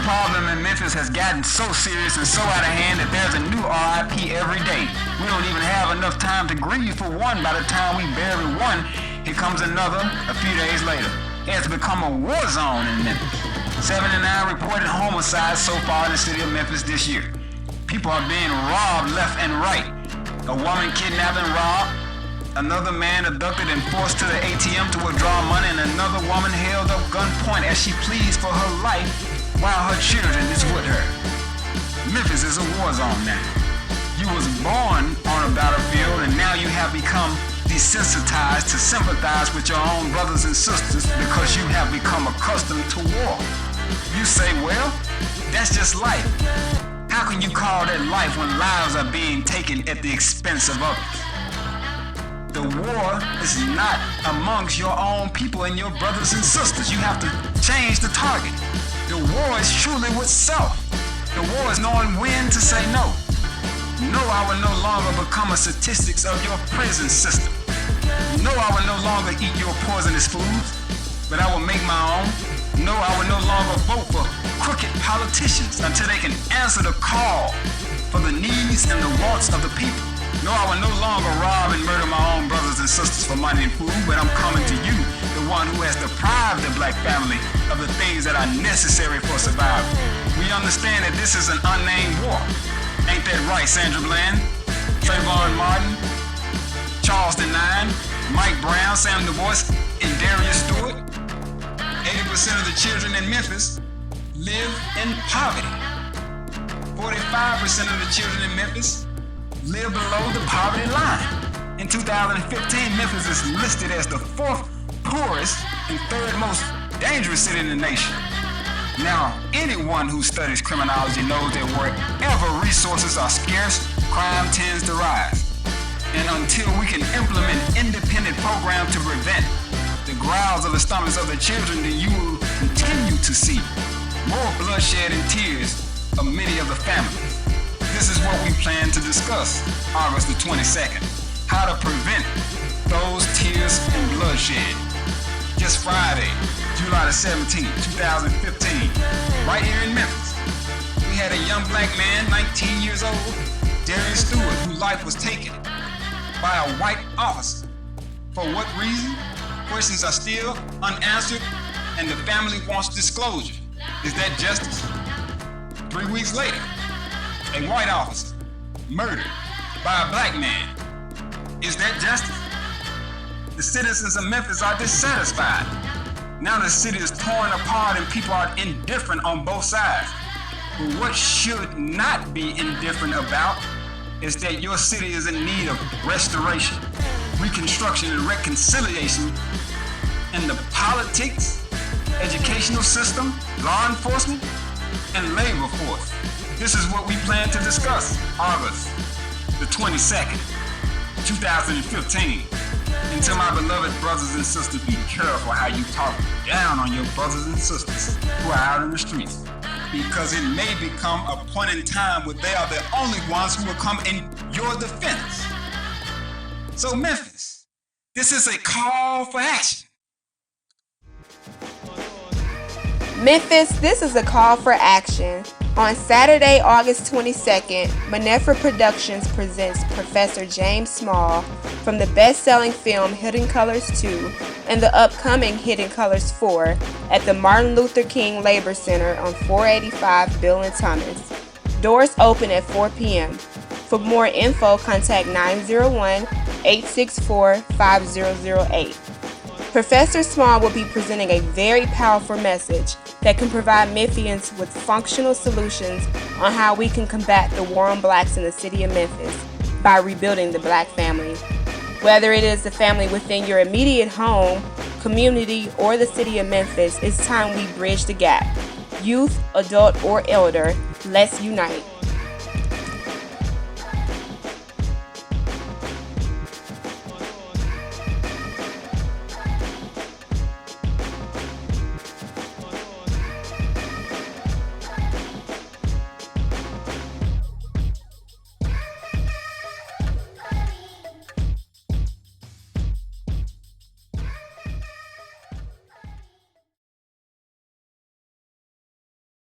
problem in Memphis has gotten so serious and so out of hand that there's a new RIP every day. We don't even have enough time to grieve for one. By the time we bury one, here comes another a few days later. It has become a war zone in Memphis. 79 reported homicides so far in the city of Memphis this year. People are being robbed left and right. A woman kidnapped and robbed. Another man abducted and forced to the ATM to withdraw money, and another woman held up gunpoint as she pleads for her life while her children is with her. Memphis is a war zone now. You was born on a battlefield, and now you have become desensitized to sympathize with your own brothers and sisters because you have become accustomed to war. You say, well, that's just life. How can you call that life when lives are being taken at the expense of others? The war is not amongst your own people and your brothers and sisters. You have to change the target. The war is truly with self. The war is knowing when to say no. No, I will no longer become a statistics of your prison system. No, I will no longer eat your poisonous foods, but I will make my own. No, I will no longer vote for crooked politicians until they can answer the call for the needs and the wants of the people. No, I will no longer rob and murder my own brothers and sisters for money and food, but I'm coming to you, the one who has deprived the black family of the things that are necessary for survival. We understand that this is an unnamed war. Ain't that right, Sandra Bland, Trayvon Martin, Charleston 9, Mike Brown, Sam Du Bois, and Darius Stewart? 80% of the children in Memphis live in poverty. 45% of the children in Memphis live below the poverty line. In 2015, Memphis is listed as the 4th poorest and 3rd most dangerous city in the nation. Now, anyone who studies criminology knows that wherever resources are scarce, crime tends to rise. And until we can implement independent programs to prevent the growls of the stomachs of the children, then you will continue to see more bloodshed and tears of many of the families. This is what we plan to discuss August the 22nd, how to prevent those tears and bloodshed. Just Friday, July the 17th, 2015, right here in Memphis, we had a young black man, 19 years old, Darius Stewart, whose life was taken by a white officer. For what reason? Questions are still unanswered, and the family wants disclosure. Is that justice? 3 weeks later, a white officer murdered by a black man. Is that justice? The citizens of Memphis are dissatisfied. Now the city is torn apart and people are indifferent on both sides. But what should not be indifferent about is that your city is in need of restoration, reconstruction, and reconciliation in the politics, educational system, law enforcement, and labor force. This is what we plan to discuss August the 22nd, 2015. And to my beloved brothers and sisters, be careful how you talk down on your brothers and sisters who are out in the streets, because it may become a point in time where they are the only ones who will come in your defense. So Memphis, this is a call for action. Memphis, this is a call for action. On Saturday, August 22nd, Nefer Productions presents Professor James Small from the best-selling film Hidden Colors 2 and the upcoming Hidden Colors 4 at the Martin Luther King Labor Center on 485 Bill and Thomas. Doors open at 4 p.m. For more info, contact 901-864-5008. Professor Small will be presenting a very powerful message that can provide Memphians with functional solutions on how we can combat the war on blacks in the city of Memphis by rebuilding the black family. Whether it is the family within your immediate home, community, or the city of Memphis, it's time we bridge the gap. Youth, adult, or elder, let's unite.